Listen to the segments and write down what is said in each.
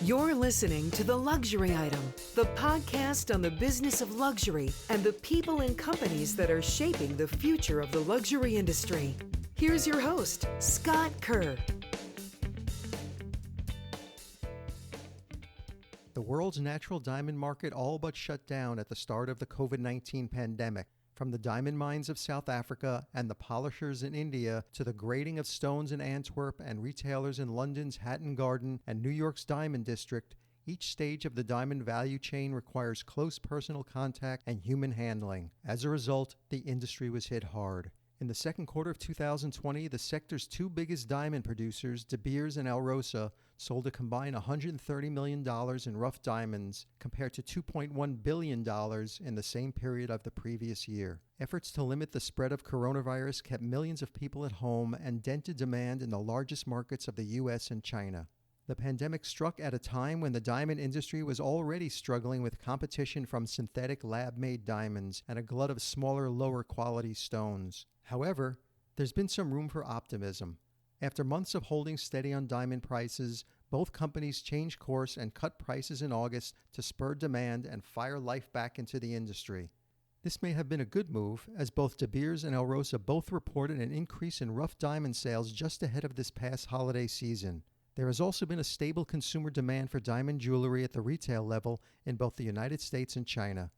You're listening to The Luxury Item, the podcast on the business of luxury and the people and companies that are shaping the future of the luxury industry. Here's your host, Scott Kerr. The world's natural diamond market all but shut down at the start of the COVID-19 pandemic. From the diamond mines of South Africa and the polishers in India to the grading of stones in Antwerp and retailers in London's Hatton Garden and New York's Diamond District, each stage of the diamond value chain requires close personal contact and human handling. As a result, the industry was hit hard. In the second quarter of 2020, the sector's two biggest diamond producers, De Beers and Alrosa, sold a combined $130 million in rough diamonds compared to $2.1 billion in the same period of the previous year. Efforts to limit the spread of coronavirus kept millions of people at home and dented demand in the largest markets of the U.S. and China. The pandemic struck at a time when the diamond industry was already struggling with competition from synthetic lab-made diamonds and a glut of smaller, lower-quality stones. However, there's been some room for optimism. After months of holding steady on diamond prices, both companies changed course and cut prices in August to spur demand and fire life back into the industry. This may have been a good move, as both De Beers and Alrosa both reported an increase in rough diamond sales just ahead of this past holiday season. There has also been a stable consumer demand for diamond jewelry at the retail level in both the United States and China.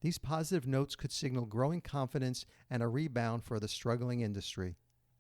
These positive notes could signal growing confidence and a rebound for the struggling industry.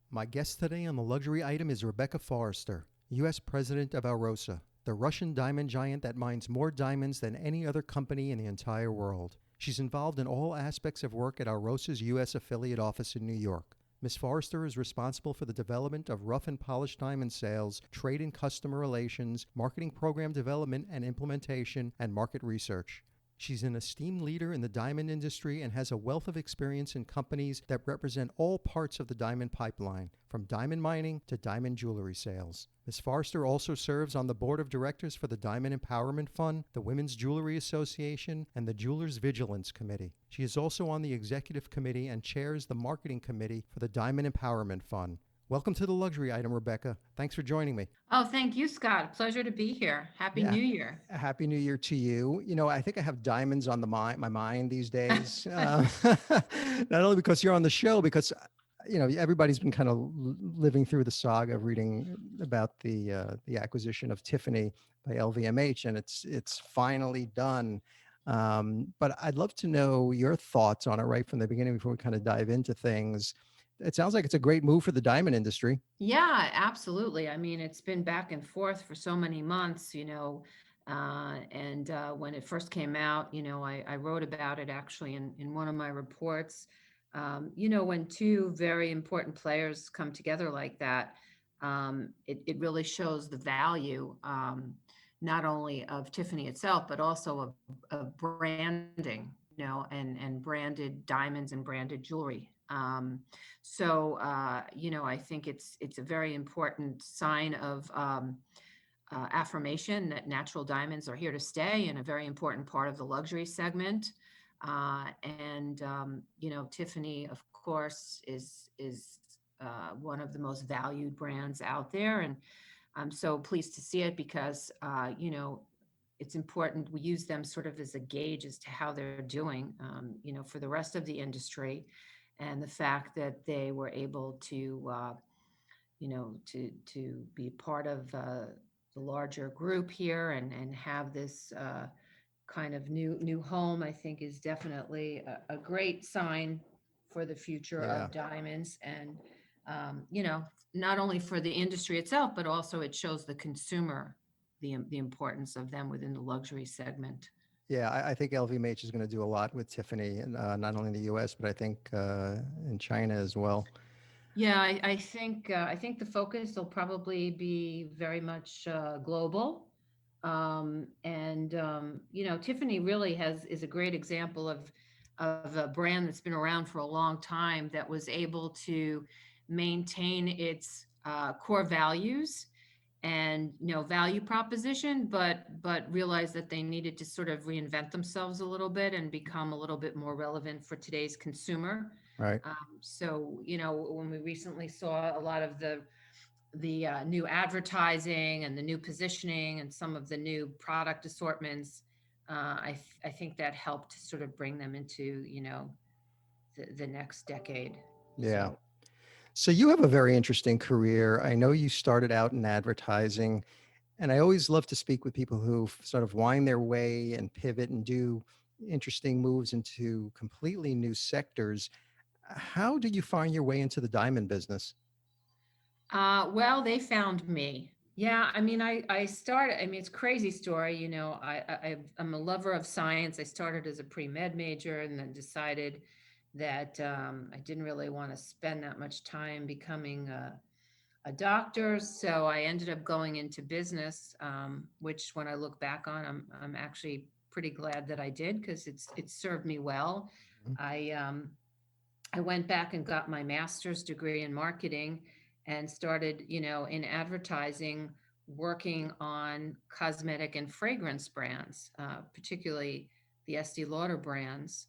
My guest today on The Luxury Item is Rebecca Foerster, U.S. President of Alrosa, the Russian diamond giant that mines more diamonds than any other company in the entire world. She's involved in all aspects of work at Alrosa's U.S. affiliate office in New York. Ms. Foerster is responsible for the development of rough and polished diamond sales, trade and customer relations, marketing program development and implementation, and market research. She's an esteemed leader in the diamond industry and has a wealth of experience in companies that represent all parts of the diamond pipeline, from diamond mining to diamond jewelry sales. Ms. Foerster also serves on the board of directors for the Diamond Empowerment Fund, the Women's Jewelry Association, and the Jewelers Vigilance Committee. She is also on the executive committee and chairs the marketing committee for the Diamond Empowerment Fund. Welcome to The Luxury Item, Rebecca. Thanks for joining me. Oh, thank you, Scott. Pleasure to be here. Happy New Year. Happy New Year to you. You know, I think I have diamonds on my mind these days. Not only because you're on the show, because, you know, everybody's been kind of living through the saga of reading about the acquisition of Tiffany by LVMH, and it's finally done. But I'd love to know your thoughts on it right from the beginning before we kind of dive into things. It sounds like it's a great move for the diamond industry. Yeah, absolutely. I mean, it's been back and forth for so many months, and when it first came out, I wrote about it actually in one of my reports. When two very important players come together like that, it really shows the value, not only of Tiffany itself, but also of branding, and branded diamonds and branded jewelry. I think it's a very important sign of affirmation that natural diamonds are here to stay and a very important part of the luxury segment. Tiffany, of course, is one of the most valued brands out there, and I'm so pleased to see it because it's important we use them sort of as a gauge as to how they're doing, for the rest of the industry. And the fact that they were able to, to be part of the larger group here and have this kind of new home, I think is definitely a great sign for the future of diamonds. And, not only for the industry itself, but also it shows the consumer the importance of them within the luxury segment. Yeah, I think LVMH is going to do a lot with Tiffany, not only in the U.S., but I think in China as well. Yeah, I think the focus will probably be very much global, Tiffany really is a great example of a brand that's been around for a long time that was able to maintain its core values and value proposition, but realized that they needed to sort of reinvent themselves a little bit and become a little bit more relevant for today's consumer. Right. When we recently saw a lot of the new advertising and the new positioning and some of the new product assortments, I think that helped to sort of bring them into, the next decade. Yeah. So, So you have a very interesting career. I know you started out in advertising, and I always love to speak with people who sort of wind their way and pivot and do interesting moves into completely new sectors. How did you find your way into the diamond business? well, they found me. Yeah, I mean, I started. I mean, it's a crazy story. I'm a lover of science. I started as a pre-med major, and then decided that I didn't really want to spend that much time becoming a doctor. So I ended up going into business, which, when I look back on, I'm actually pretty glad that I did, because it's served me well. Mhm. I I went back and got my master's degree in marketing and started, in advertising, working on cosmetic and fragrance brands, particularly the Estee Lauder brands,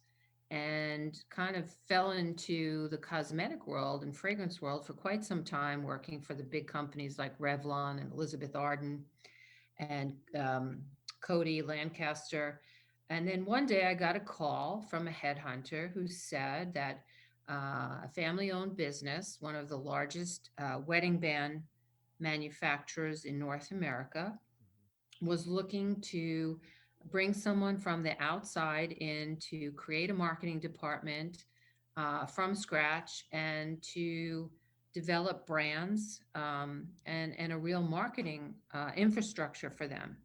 and kind of fell into the cosmetic world and fragrance world for quite some time, working for the big companies like Revlon and Elizabeth Arden and Cody Lancaster. And then one day I got a call from a headhunter who said that a family owned business, one of the largest wedding band manufacturers in North America, was looking to bring someone from the outside in to create a marketing department from scratch, and to develop brands, and a real marketing infrastructure for them.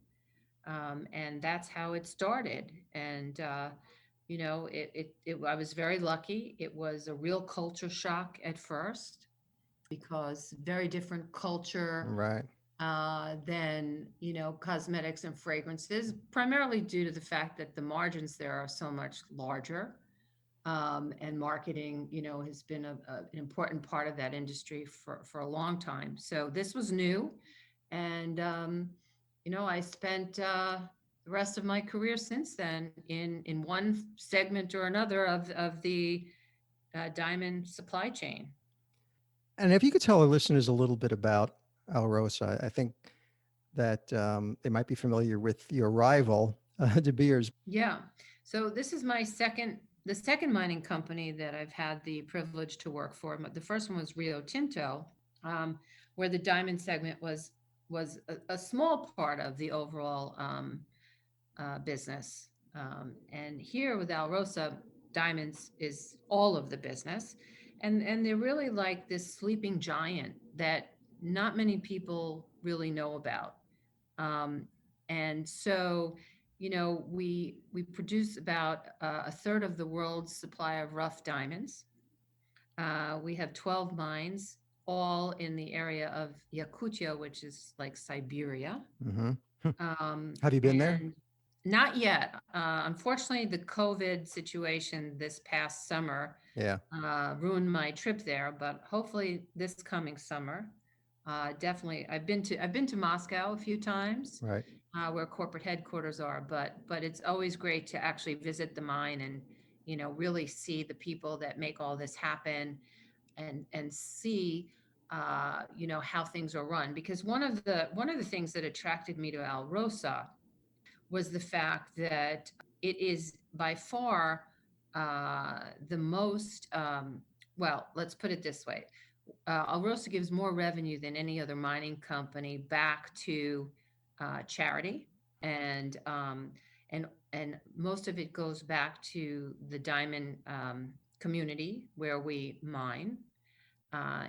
And that's how it started. And I was very lucky. It was a real culture shock at first, because very different culture Right. than, cosmetics and fragrances, primarily due to the fact that the margins there are so much larger. And marketing, has been an important part of that industry for a long time. So this was new. And, I spent the rest of my career since then in one segment or another of the diamond supply chain. And if you could tell our listeners a little bit about Alrosa, I think that they might be familiar with your rival, De Beers. Yeah. So this is the second mining company that I've had the privilege to work for. The first one was Rio Tinto, um, where the diamond segment was a small part of the overall business. And here with Alrosa, diamonds is all of the business, and they're really like this sleeping giant that not many people really know about. Um, and so, we produce about a third of the world's supply of rough diamonds. We have 12 mines, all in the area of Yakutia, which is like Siberia. Hmm. Have you been there? And not yet. Unfortunately, the COVID situation this past summer Yeah. ruined my trip there, but hopefully this coming summer, definitely. I've been to Moscow a few times, Right. where corporate headquarters are, but it's always great to actually visit the mine and, really see the people that make all this happen, and see, how things are run. Because one of the things that attracted me to Alrosa was the fact that it is by far the most, well, let's put it this way. Alrosa gives more revenue than any other mining company back to charity, and and most of it goes back to the diamond community where we mine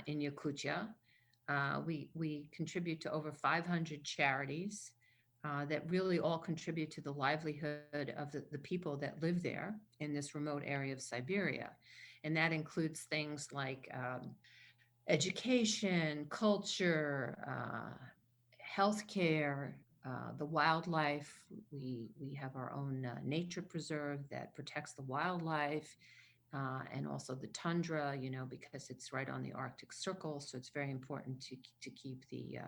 in Yakutia. We contribute to over 500 charities that really all contribute to the livelihood of the people that live there in this remote area of Siberia. And that includes things like education, culture, healthcare, the wildlife. We have our own nature preserve that protects the wildlife, and also the tundra, because it's right on the Arctic Circle. So it's very important to keep the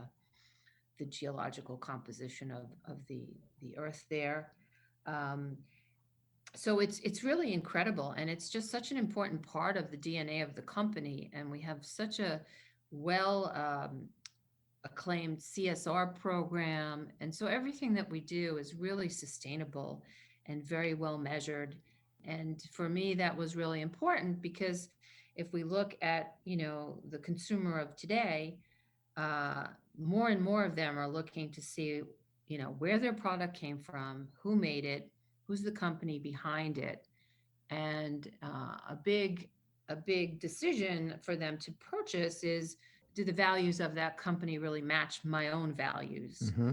geological composition of the Earth there. Um, so it's really incredible, and it's just such an important part of the DNA of the company. And we have such a well acclaimed CSR program. And so everything that we do is really sustainable and very well measured. And for me, that was really important because if we look at, the consumer of today, uh, more and more of them are looking to see, where their product came from, who made it, who's the company behind it, and a big decision for them to purchase is, do the values of that company really match my own values? Hmm.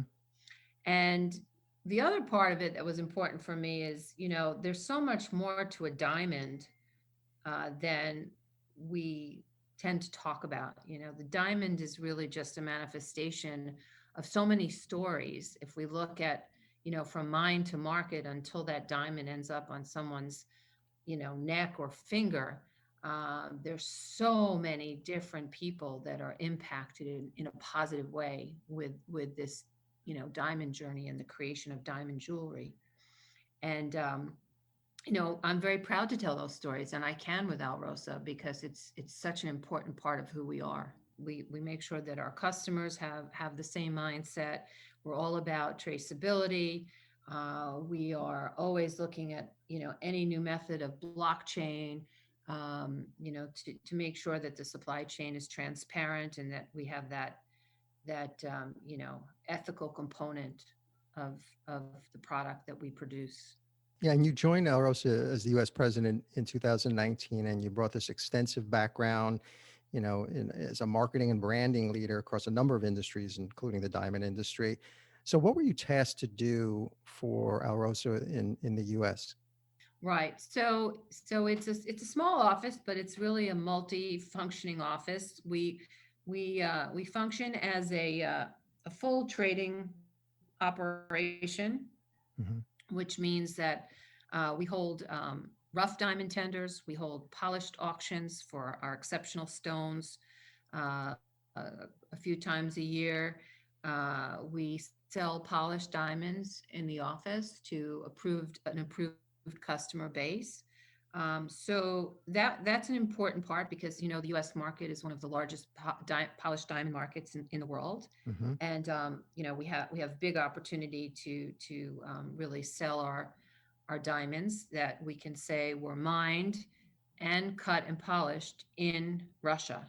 And the other part of it that was important for me is, there's so much more to a diamond than we tend to talk about. The diamond is really just a manifestation of so many stories. If we look at, from mine to market until that diamond ends up on someone's, neck or finger, there's so many different people that are impacted in a positive way with this, diamond journey and the creation of diamond jewelry. And I'm very proud to tell those stories, and I can with Alrosa because it's such an important part of who we are. We make sure that our customers have the same mindset. We're all about traceability. We are always looking at any new method of blockchain, to make sure that the supply chain is transparent and that we have that ethical component of the product that we produce. Yeah, and you joined Alrosa as the U.S. president in 2019, and you brought this extensive background, as a marketing and branding leader across a number of industries, including the diamond industry. So, what were you tasked to do for Alrosa in the U.S.? Right. So it's a small office, but it's really a multi-functioning office. We function as a full trading operation, Hmm. which means that we hold rough diamond tenders, we hold polished auctions for our exceptional stones a few times a year. We sell polished diamonds in the office to an approved customer base. So that's an important part because the U.S. market is one of the largest polished diamond markets in the world, Hmm. and we have big opportunity to really sell our diamonds that we can say were mined and cut and polished in Russia.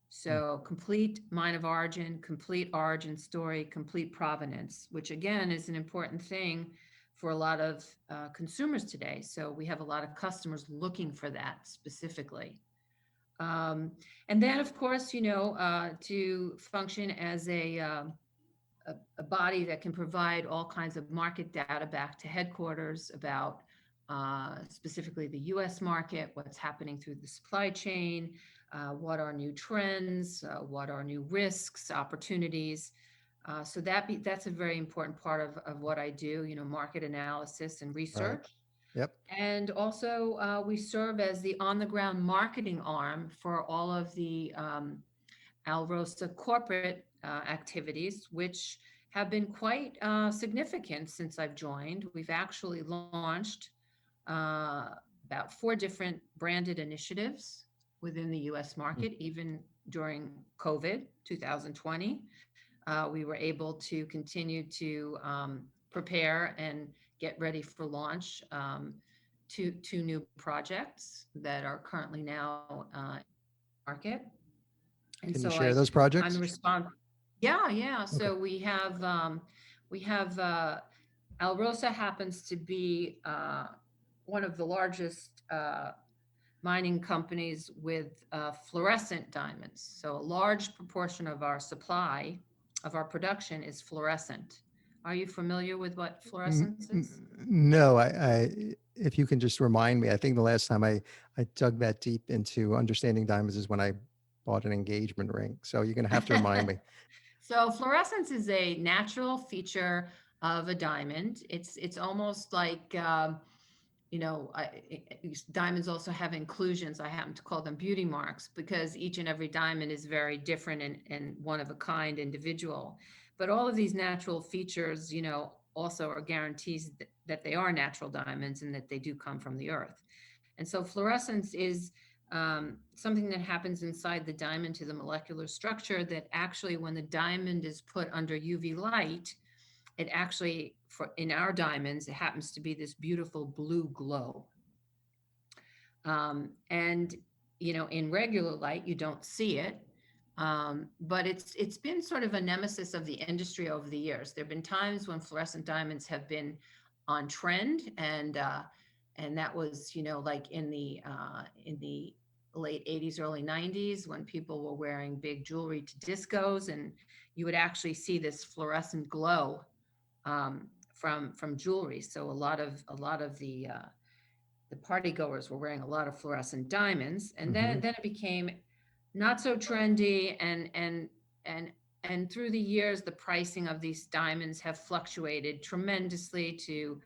So complete mine of origin, complete origin story, complete provenance, which again is an important thing for a lot of consumers today. So we have a lot of customers looking for that specifically. Um, and then, of course, to function as a body that can provide all kinds of market data back to headquarters about specifically the US market, what's happening through the supply chain, what are new trends, what are new risks, opportunities. So that's a very important part of what I do, market analysis and Right. research. Yep. And also, we serve as the on the ground marketing arm for all of the Alrosa corporate activities, which have been quite significant since I've joined. We've actually launched uh, about four different branded initiatives within the US market, even during COVID 2020. We were able to continue to prepare and get ready for launch two new projects that are currently now market. And Can you so share those I'm the projects? response. Yeah, yeah. Okay. So we have Alrosa happens to be one of the largest mining companies with fluorescent diamonds. So a large proportion of our supply of our production is fluorescent. Are you familiar with what fluorescence is? No, if you can just remind me, I think the last time I dug that deep into understanding diamonds is when I bought an engagement ring. So you're going to have to remind me. So fluorescence is a natural feature of a diamond. It's almost like diamonds also have inclusions. I happen to call them beauty marks because each and every diamond is very different and one of a kind individual. But all of these natural features, also are guarantees that they are natural diamonds and that they do come from the earth. And so fluorescence is something that happens inside the diamond to the molecular structure that actually, when the diamond is put under UV light, it actually, for in our diamonds, it happens to be this beautiful blue glow. And in regular light, you don't see it. But it's been sort of a nemesis of the industry over the years. There have been times when fluorescent diamonds have been on trend, and that was like in the late 80s, early 90s, when people were wearing big jewelry to discos, and you would actually see this fluorescent glow from jewelry. So a lot of the party goers were wearing a lot of fluorescent diamonds, and then Hmm. then it became not so trendy, and and through the years the pricing of these diamonds have fluctuated tremendously to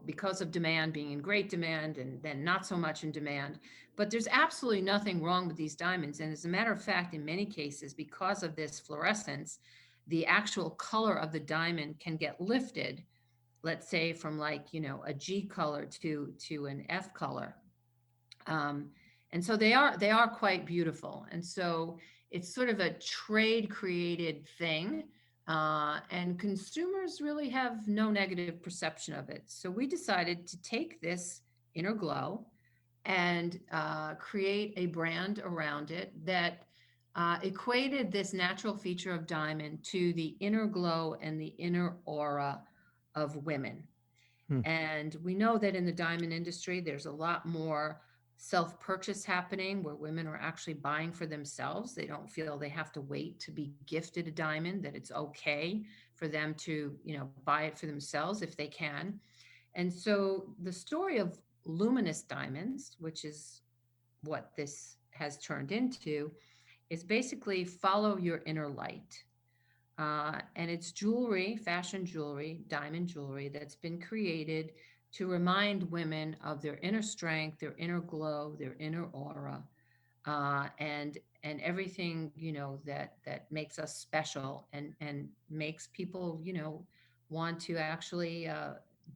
because of demand, being in great demand and then not so much in demand. But there's absolutely nothing wrong with these diamonds, and as a matter of fact, in many cases, because of this fluorescence, the actual color of the diamond can get lifted, let's say from like a G color to an F color. um, and so they are quite beautiful, and so it's sort of a trade created thing, and consumers really have no negative perception of it. So we decided to take this inner glow and create a brand around it that equated this natural feature of diamond to the inner glow and the inner aura of women. Hmm. And we know that in the diamond industry, there's a lot more self purchase happening where women are actually buying for themselves. They don't feel they have to wait to be gifted a diamond, that it's okay for them to, buy it for themselves if they can. And so the story of luminous diamonds, which is what this has turned into, is basically follow your inner light. And it's jewelry, fashion jewelry, diamond jewelry that's been created to remind women of their inner strength, their inner glow, their inner aura, and everything that makes us special, and makes people want to actually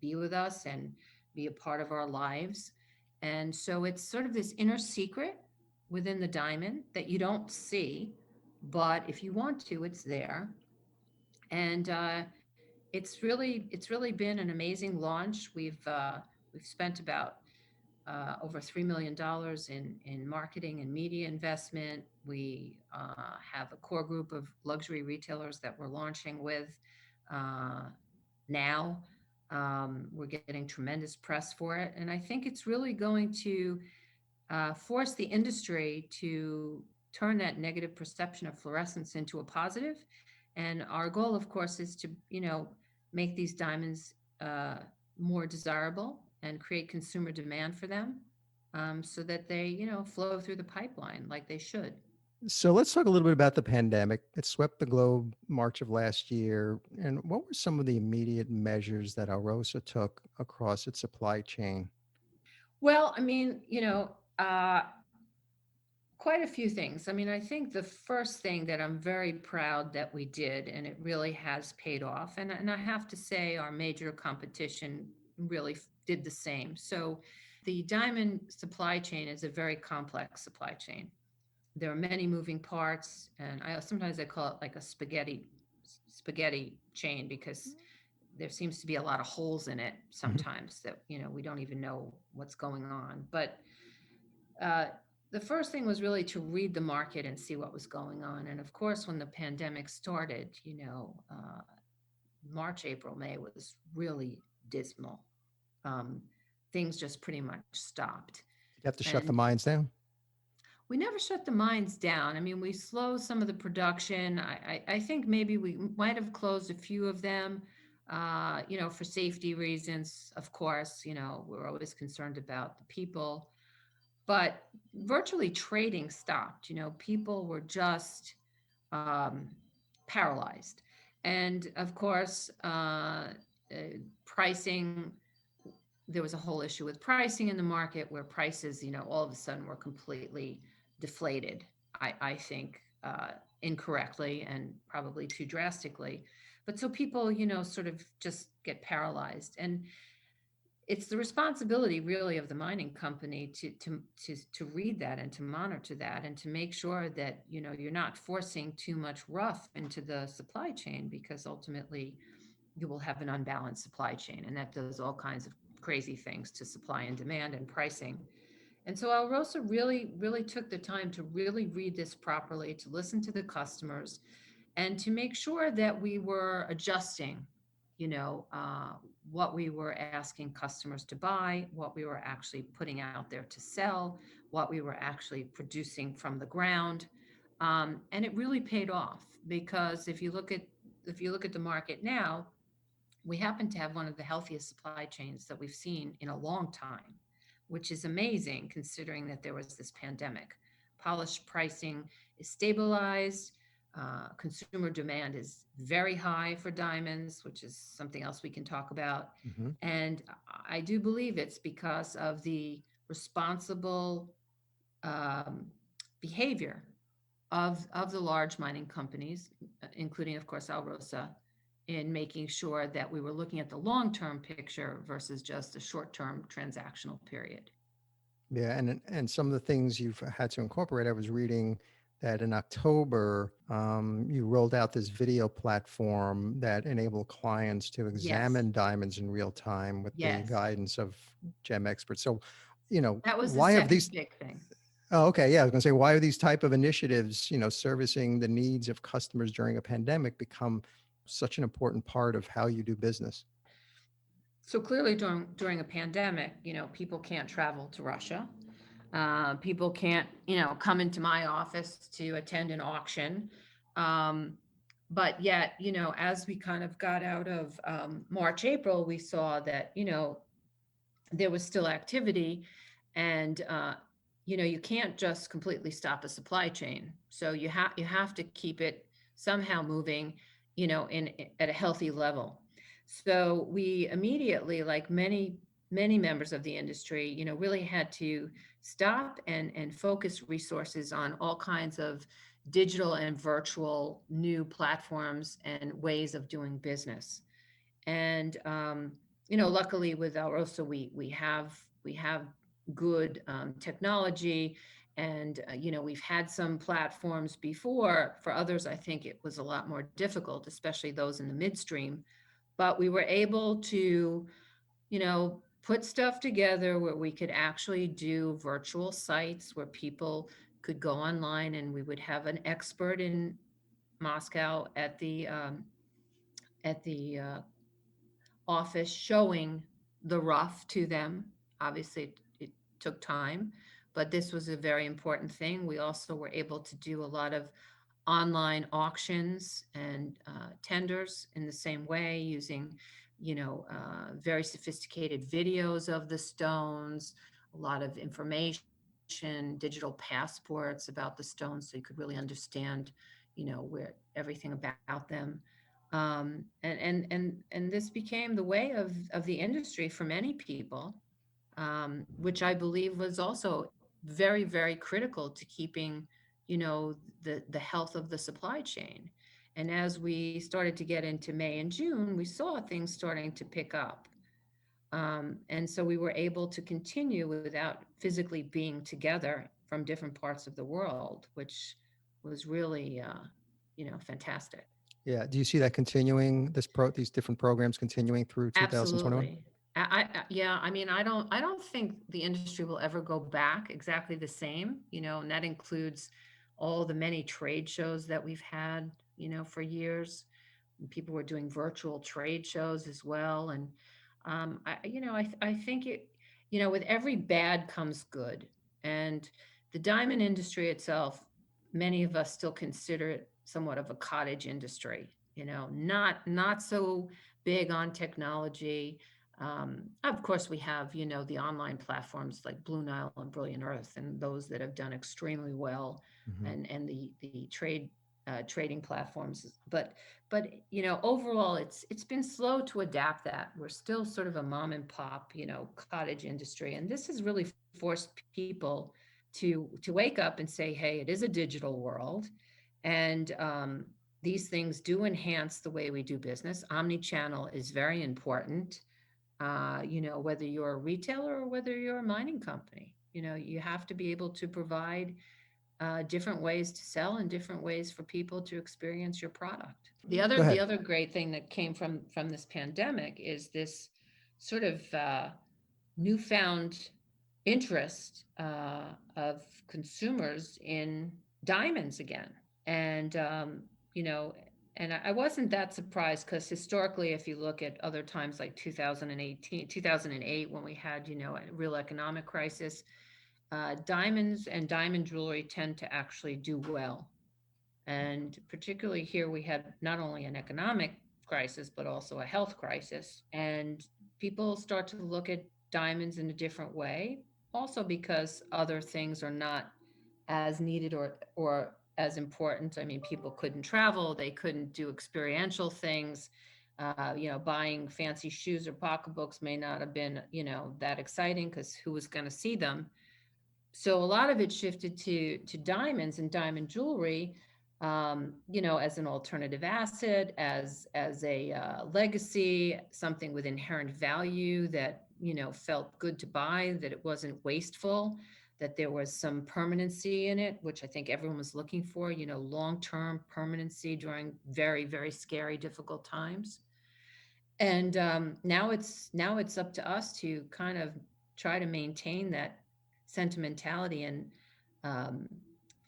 be with us and be a part of our lives. And so it's sort of this inner secret within the diamond that you don't see, but if you want to, it's there. And it's really been an amazing launch. We've spent about over $3 million in marketing and media investment. We have a core group of luxury retailers that we're launching with uh, now. We're getting tremendous press for it, and I think it's really going to force the industry to turn that negative perception of fluorescence into a positive. And our goal, of course, is to, make these diamonds more desirable and create consumer demand for them, so that they, flow through the pipeline like they should. So let's talk a little bit about the pandemic. It swept the globe March of last year. And what were some of the immediate measures that Alrosa took across its supply chain? Well, I mean, quite a few things. I mean, I think the first thing that I'm very proud that we did, and it really has paid off, and I have to say our major competition really did the same. So the diamond supply chain is a very complex supply chain. There are many moving parts, and I call it like a spaghetti chain, because there seems to be a lot of holes in it Mhm. sometimes that we don't even know what's going on. But uh, the first thing was really to read the market and see what was going on. And of course, when the pandemic started, March, April, May was really dismal. Um, Things just pretty much stopped. You have to shut the And mines down. we never shut the mines down. I mean, we slowed some of the production. I think maybe we might have closed a few of them, for safety reasons. Of course, we're always concerned about the people, but virtually trading stopped. People were just um, paralyzed. And of course, pricing, there was a whole issue with pricing in the market where prices, all of a sudden were completely deflated. I think incorrectly and probably too drastically. But so people, sort of just get paralyzed. And it's the responsibility really of the mining company to read that and to monitor that and to make sure that, you're not forcing too much rough into the supply chain, because ultimately you will have an unbalanced supply chain, and that does all kinds of crazy things to supply and demand and pricing. And so Alrosa really, really took the time to really read this properly, to listen to the customers, and to make sure that we were adjusting, you know, uh, what we were asking customers to buy, what we were actually putting out there to sell, what we were actually producing from the ground. And it really paid off, because if you look at the market now, we happen to have one of the healthiest supply chains that we've seen in a long time, which is amazing considering that there was this pandemic. Polished pricing is stabilized. Consumer demand is very high for diamonds, which is something else we can talk about. Hmm. And I do believe it's because of the responsible um, behavior of the large mining companies, including, of course, Alrosa, in making sure that we were looking at the long-term picture versus just a short-term transactional period. Yeah, and some of the things you've had to incorporate. I was reading that in October, you rolled out this video platform that enabled clients to Yes, examine diamonds in real time with the yes. guidance of gem experts. So, That was the why have second these? big thing. Oh, okay, yeah, I was going to say, why are these type of initiatives, servicing the needs of customers during a pandemic, become such an important part of how you do business? So clearly during a pandemic, people can't travel to Russia. People can't, come into my office to attend an auction. Um, but yet, as we kind of got out of March, April, we saw that, there was still activity, and you can't just completely stop a supply chain, so you have to keep it somehow moving, in at a healthy level. So we immediately, like many members of the industry, really had to stop and focus resources on all kinds of digital and virtual new platforms and ways of doing business. And luckily with Alrosa, we have good technology, and we've had some platforms before. For others, I think it was a lot more difficult, especially those in the midstream. But we were able to, put stuff together where we could actually do virtual sites where people could go online, and we would have an expert in Moscow at the office showing the rough to them. Obviously, it took time, but this was a very important thing. We also were able to do a lot of online auctions and tenders in the same way, using, very sophisticated videos of the stones, a lot of information, digital passports about the stones, so you could really understand, where everything about them. And this became the way of the industry for many people, which I believe was also very, very critical to keeping, the health of the supply chain. And as we started to get into May and June, we saw things starting to pick up. And so we were able to continue without physically being together from different parts of the world, which was really, fantastic. Yeah. Do you see that continuing, these different programs continuing through 2021? Absolutely. Yeah, I mean, I don't think the industry will ever go back exactly the same, and that includes all the many trade shows that we've had, for years. And people were doing virtual trade shows as well. And I think with every bad comes good. And the diamond industry itself, many of us still consider it somewhat of a cottage industry, not so big on technology. Of course, we have, the online platforms like Blue Nile and Brilliant Earth, and those that have done extremely well, Hmm. and the trading platforms. But overall, it's been slow to adapt that. We're still sort of a mom and pop, cottage industry, and this has really forced people to wake up and say, hey, it is a digital world, and these things do enhance the way we do business. Omni-channel is very important. whether you're a retailer or whether you're a mining company. You have to be able to provide different ways to sell and different ways for people to experience your product. The Go other the ahead. other great thing that came from this pandemic is this sort of newfound interest of consumers in diamonds again. And you know, and I wasn't that surprised because historically, if you look at other times like 2018, 2008, when we had, a real economic crisis, diamonds and diamond jewelry tend to actually do well. And particularly here, we had not only an economic crisis, but also a health crisis. And people start to look at diamonds in a different way, also because other things are not as needed or as important. I mean, people couldn't travel, they couldn't do experiential things. Buying fancy shoes or pocketbooks may not have been, that exciting because who was going to see them? So a lot of it shifted to diamonds and diamond jewelry, as an alternative asset, as a legacy, something with inherent value that felt good to buy, that it wasn't wasteful, that there was some permanency in it, which I think everyone was looking for. Long-term permanency during very, very scary, difficult times. And now it's up to us to kind of try to maintain that sentimentality and um,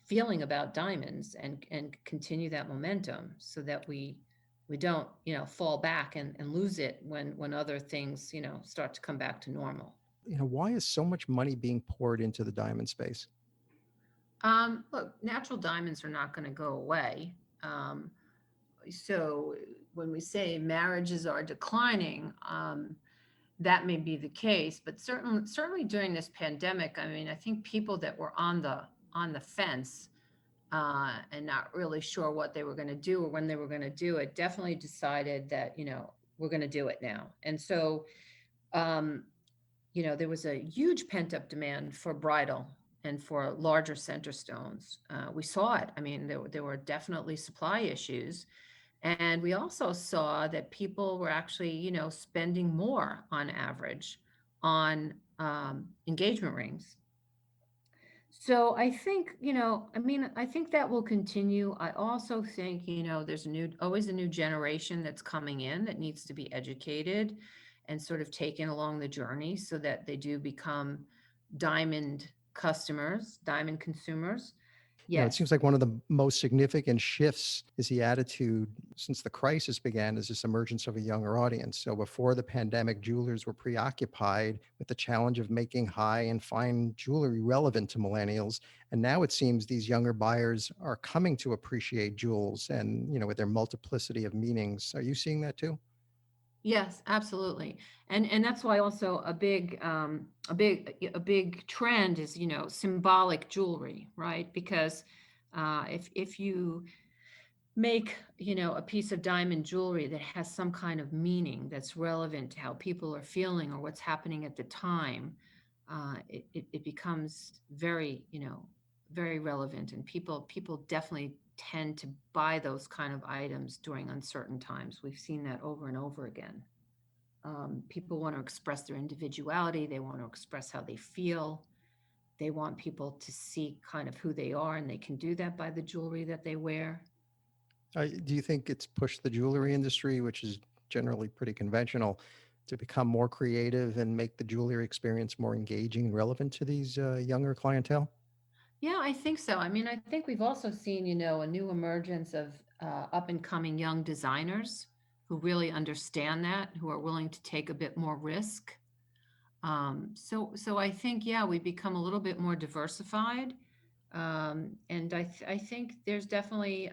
feeling about diamonds and continue that momentum so that we don't fall back and lose it when other things start to come back to normal. Why is so much money being poured into the diamond space? Look, natural diamonds are not going to go away. Um, so when we say marriages are declining, that may be the case, but certainly during this pandemic, I mean, I think people that were on the fence and not really sure what they were going to do or when they were going to do it definitely decided that we're going to do it now. And so um, there was a huge pent up demand for bridal and for larger center stones. We saw it. I mean, there were definitely supply issues. And we also saw that people were actually, spending more on average on engagement rings. So I think, I think that will continue. I also think, there's always a new generation that's coming in that needs to be educated and sort of taken along the journey so that they do become diamond customers, diamond consumers. It Yes. seems like one of the most significant shifts is the attitude since the crisis began is this emergence of a younger audience. So before the pandemic, jewelers were preoccupied with the challenge of making high and fine jewelry relevant to millennials. And now it seems these younger buyers are coming to appreciate jewels and, with their multiplicity of meanings. Are you seeing that too? Yes, absolutely. And that's why also a big trend is, symbolic jewelry, right? Because if you make, a piece of diamond jewelry that has some kind of meaning that's relevant to how people are feeling or what's happening at the time, it becomes very, very relevant. And people definitely tend to buy those kind of items during uncertain times. We've seen that over and over again. People want to express their individuality. They want to express how they feel. They want people to see kind of who they are, and they can do that by the jewelry that they wear. Do you think it's pushed the jewelry industry, which is generally pretty conventional, to become more creative and make the jewelry experience more engaging and relevant to these younger clientele? Yeah, I think so. I mean, I think we've also seen, a new emergence of up and coming young designers who really understand that, who are willing to take a bit more risk. So I think, yeah, we become a little bit more diversified. And I think there's definitely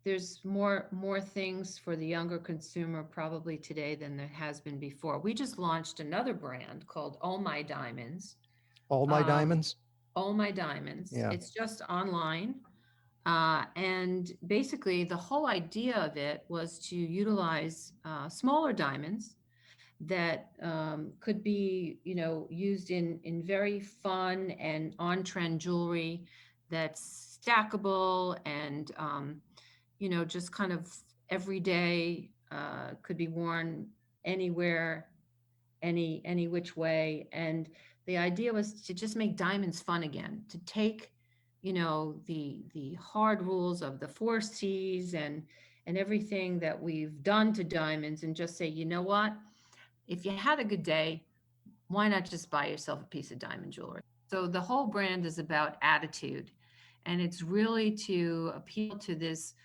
there's more things for the younger consumer probably today than there has been before. We just launched another brand called Oh My Diamonds. All my Um, diamonds? Oh My Diamonds. Yeah. It's just online. And basically, the whole idea of it was to utilize smaller diamonds that could be, used in very fun and on-trend jewelry that's stackable and, just kind of everyday, could be worn anywhere, any which way. And the idea was to just make diamonds fun again, to take, the hard rules of the 4 C's and everything that we've done to diamonds, and just say, you know what, if you had a good day, why not just buy yourself a piece of diamond jewelry? So the whole brand is about attitude, and it's really to appeal to this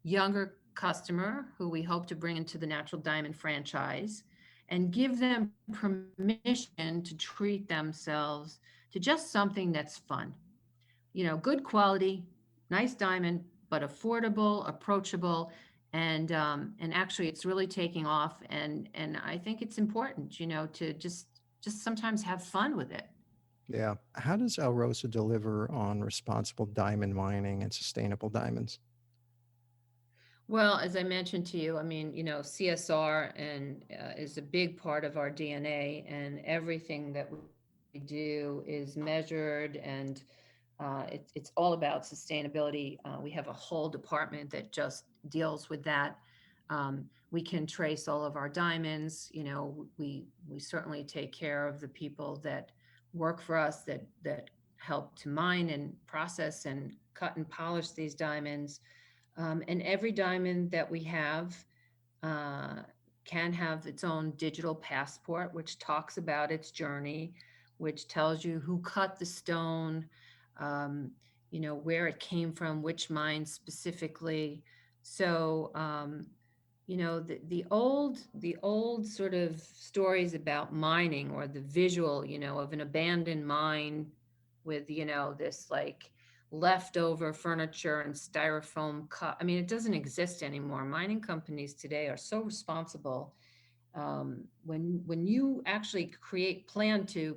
younger customer who we hope to bring into the Natural Diamond franchise and give them permission to treat themselves to just something that's fun. Good quality, nice diamond, but affordable, approachable, and actually it's really taking off. And I think it's important, to just sometimes have fun with it. Yeah. How does Alrosa deliver on responsible diamond mining and sustainable diamonds? Well, as I mentioned to you, I mean, CSR and is a big part of our DNA, and everything that we do is measured, and it's all about sustainability. We have a whole department that just deals with that. We can trace all of our diamonds. We certainly take care of the people that work for us, that help to mine and process and cut and polish these diamonds. And every diamond that we have uh, can have its own digital passport, which talks about its journey, which tells you who cut the stone, um, where it came from, which mine specifically. So, the old sort of stories about mining, or the visual, of an abandoned mine with, this like leftover furniture and styrofoam cup. I mean, it doesn't exist anymore. Mining companies today are so responsible. When you actually plan to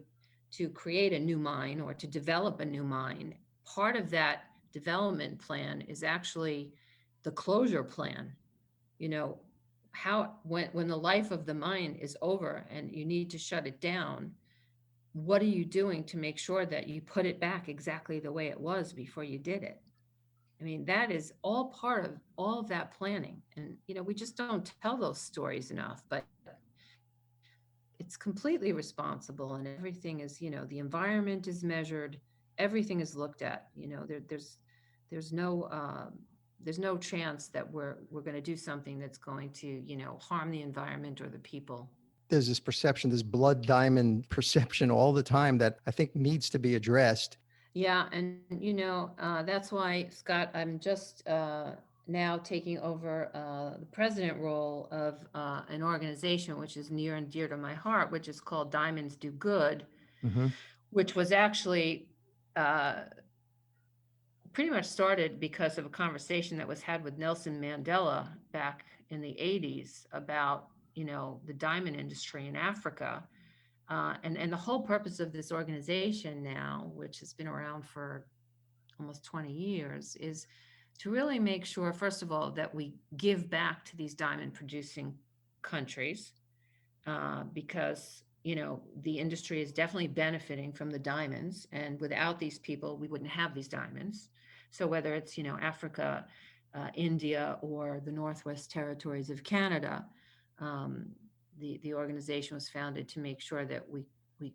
create a new mine or to develop a new mine, part of that development plan is actually the closure plan. you know how, when the life of the mine is over and you need to shut it down, what are you doing to make sure that you put it back exactly the way it was before you did it? I mean, that is all part of all of that planning. And we just don't tell those stories enough. But it's completely responsible, and everything is, the environment is measured, everything is looked at. There's no there's no chance that we're going to do something that's going to, harm the environment or the people. There's this perception, this blood diamond perception all the time that I think needs to be addressed. Yeah, and that's why, Scott, I'm just now taking over the president role of an organization which is near and dear to my heart, which is called Diamonds Do Good, Mm-hmm. which was actually uh, pretty much started because of a conversation that was had with Nelson Mandela back in the 80s about, the diamond industry in Africa. And the whole purpose of this organization now, which has been around for almost 20 years, is to really make sure, first of all, that we give back to these diamond producing countries, because the industry is definitely benefiting from the diamonds, and without these people we wouldn't have these diamonds. So whether it's, Africa, India, or the Northwest Territories of Canada, um, the organization was founded to make sure that we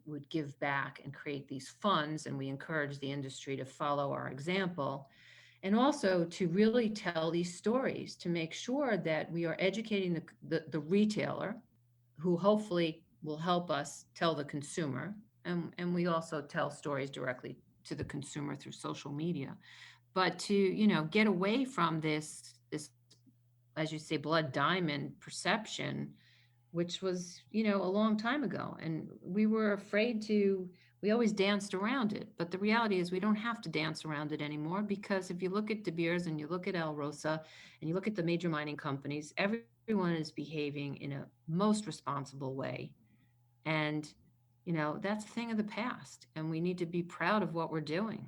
would give back and create these funds, and we encourage the industry to follow our example, and also to really tell these stories, to make sure that we are educating the retailer, who hopefully will help us tell the consumer. And we also tell stories directly to the consumer through social media. But to, get away from this, as you say, blood diamond perception, which was, a long time ago. And we were afraid to, we always danced around it. But the reality is we don't have to dance around it anymore, because if you look at De Beers and you look at Alrosa and you look at the major mining companies, everyone is behaving in a most responsible way. And, that's a thing of the past. And we need to be proud of what we're doing.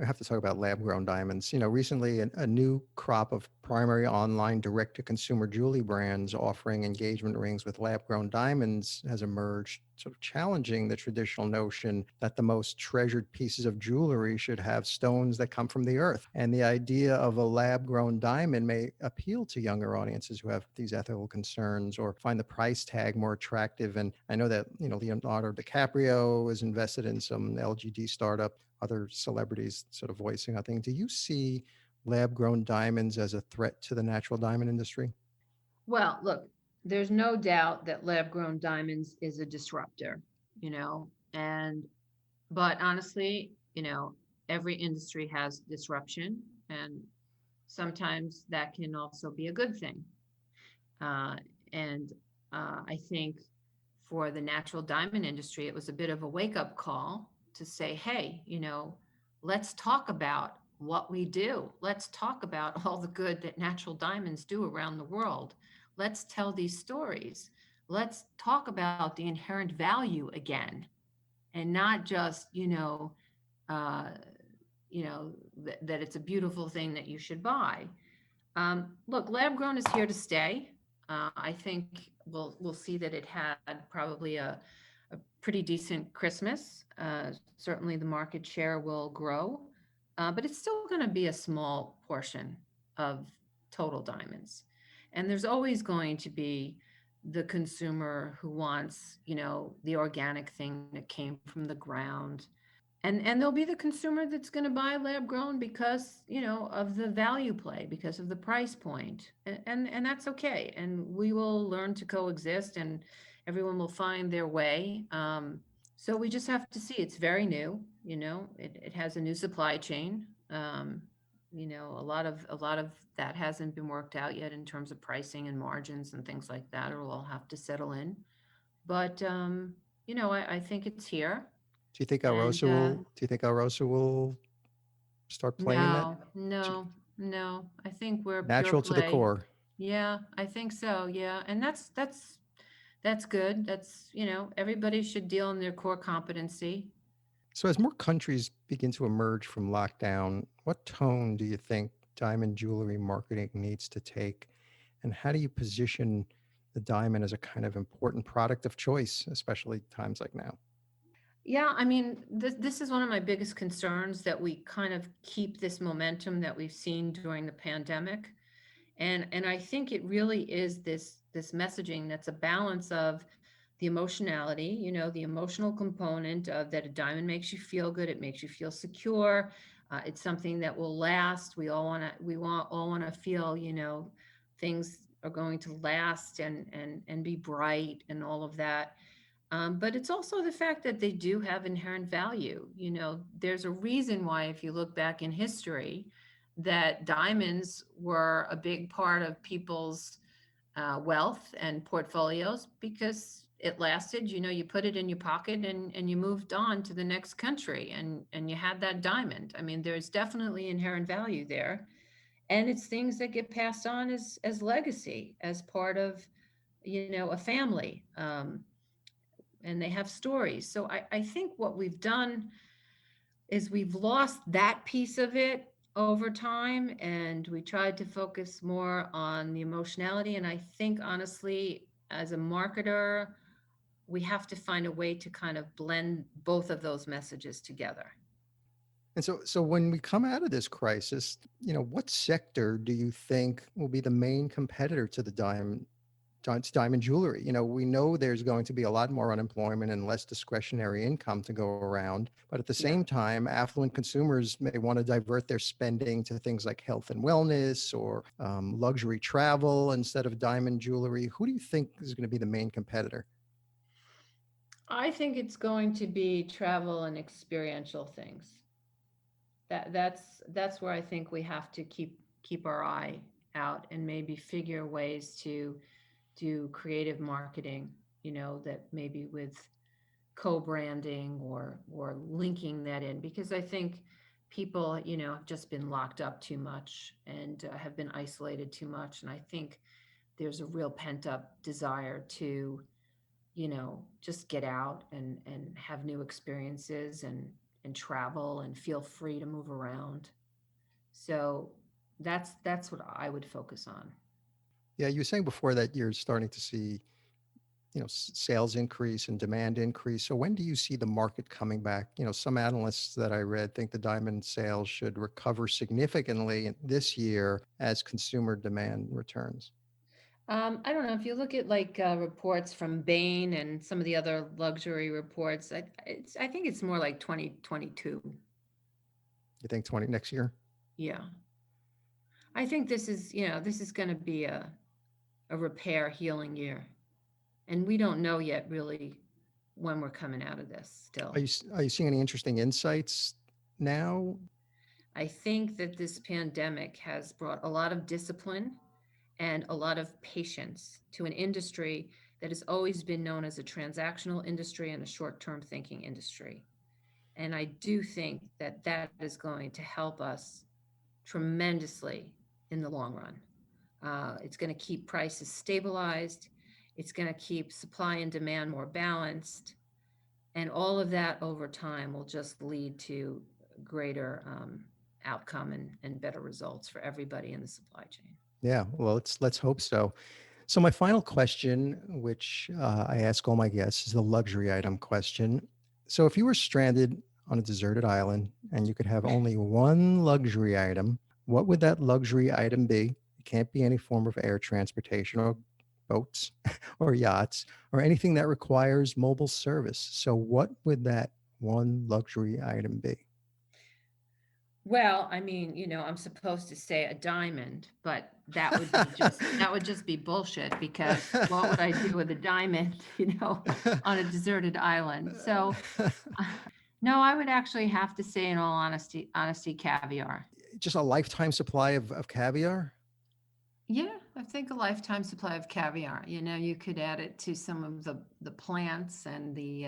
I have to talk about lab grown diamonds. Recently a new crop of primary online direct-to-consumer jewelry brands offering engagement rings with lab-grown diamonds has emerged, sort of challenging the traditional notion that the most treasured pieces of jewelry should have stones that come from the earth. And the idea of a lab-grown diamond may appeal to younger audiences who have these ethical concerns or find the price tag more attractive. And I know that, Leonardo DiCaprio is invested in some LGD startup, other celebrities sort of voicing, I think. Do you see lab grown diamonds as a threat to the natural diamond industry? Well, look, there's no doubt that lab grown diamonds is a disruptor, you know, and but honestly, every industry has disruption, and sometimes that can also be a good thing. Uh, and I think for the natural diamond industry, it was a bit of a wake up call to say, hey, let's talk about what we do. Let's talk about all the good that natural diamonds do around the world. Let's tell these stories. Let's talk about the inherent value again, and not just, uh, that it's a beautiful thing that you should buy. Look, lab grown is here to stay. I think we'll see that it had probably a pretty decent Christmas. Certainly, the market share will grow, but it's still going to be a small portion of total diamonds. And there's always going to be the consumer who wants, the organic thing that came from the ground, and there'll be the consumer that's going to buy lab grown because of the value play, because of the price point, and that's okay, and we will learn to coexist, and everyone will find their way. So we just have to see. It's very new. It has a new supply chain. A lot of that hasn't been worked out yet in terms of pricing and margins and things like that. It'll all have to settle in, but I think it's here. And Do you think Alrosa will start playing in that? no, no, no. I think we're pure Natural to the play. core. Yeah, I think so. Yeah. And that's good. That's, everybody should deal in their core competency. So as more countries begin to emerge from lockdown, what tone do you think diamond jewelry marketing needs to take? And how do you position the diamond as a kind of important product of choice, especially times like now? Yeah, I mean, this is one of my biggest concerns, that we kind of keep this momentum that we've seen during the pandemic. And I think it really is this messaging that's a balance of the emotionality, the emotional component of that a diamond makes you feel good, it makes you feel secure, it's something that will last. All want to feel, things are going to last and be bright and all of that. But it's also the fact that they do have inherent value. There's a reason why, if you look back in history, that diamonds were a big part of people's wealth and portfolios, because it lasted. You put it in your pocket, and you moved on to the next country, and you had that diamond. I mean, there's definitely inherent value there. And it's things that get passed on as legacy, as part of, a family. And they have stories. So I think what we've done is we've lost that piece of it over time, and we tried to focus more on the emotionality. And I think, honestly, as a marketer, we have to find a way to kind of blend both of those messages together. And so when we come out of this crisis, what sector do you think will be the main competitor to the diamond jewelry? We know there's going to be a lot more unemployment and less discretionary income to go around. But at the Yeah. same time, affluent consumers may want to divert their spending to things like health and wellness or luxury travel instead of diamond jewelry. Who do you think is going to be the main competitor? I think it's going to be travel and experiential things. That's where I think we have to keep our eye out, and maybe figure ways to do creative marketing, that maybe with co-branding, or linking that in, because I think people, have just been locked up too much, and have been isolated too much. And I think there's a real pent up desire to, just get out and have new experiences, and travel and feel free to move around. So That's what I would focus on. Yeah, you were saying before that you're starting to see, sales increase and demand increase. So when do you see the market coming back? Some analysts that I read think the diamond sales should recover significantly this year as consumer demand returns. I don't know if you look at like reports from Bain and some of the other luxury reports. I think it's more like 2022. You think 20 next year? Yeah, I think this is going to be a repair healing year, and we don't know yet really when we're coming out of this. Still, Are you seeing any interesting insights now? I think that this pandemic has brought a lot of discipline and a lot of patience to an industry that has always been known as a transactional industry and a short-term thinking industry. And I do think that that is going to help us tremendously in the long run. It's going to keep prices stabilized. It's going to keep supply and demand more balanced. And all of that over time will just lead to greater outcome and better results for everybody in the supply chain. Yeah, well, let's hope so. So my final question, which I ask all my guests, is the luxury item question. So if you were stranded on a deserted island and you could have only one luxury item, what would that luxury item be? It can't be any form of air transportation or boats or yachts or anything that requires mobile service. So what would that one luxury item be? Well, I mean, I'm supposed to say a diamond, but that would just be bullshit because what would I do with a diamond, on a deserted island? So, no, I would actually have to say, in all honesty, caviar. Just a lifetime supply of caviar? Yeah, I think a lifetime supply of caviar. You could add it to some of the plants and the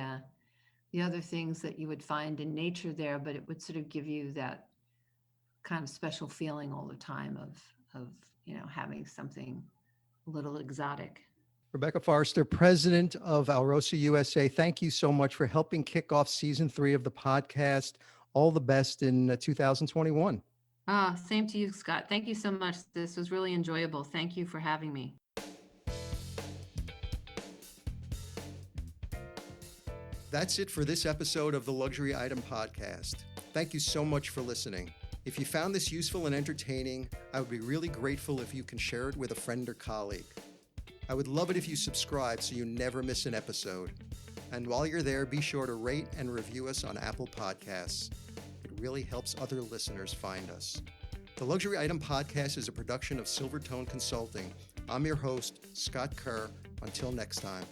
other things that you would find in nature there, but it would sort of give you that kind of special feeling all the time of having something a little exotic. Rebecca Foerster, president of Alrosa USA, thank you so much for helping kick off season 3 of the podcast. All the best in 2021. Same to you, Scott. Thank you so much. This was really enjoyable. Thank you for having me. That's it for this episode of the Luxury Item Podcast. Thank you so much for listening. If you found this useful and entertaining, I would be really grateful if you can share it with a friend or colleague. I would love it if you subscribe so you never miss an episode. And while you're there, be sure to rate and review us on Apple Podcasts. It really helps other listeners find us. The Luxury Item Podcast is a production of Silvertone Consulting. I'm your host, Scott Kerr. Until next time.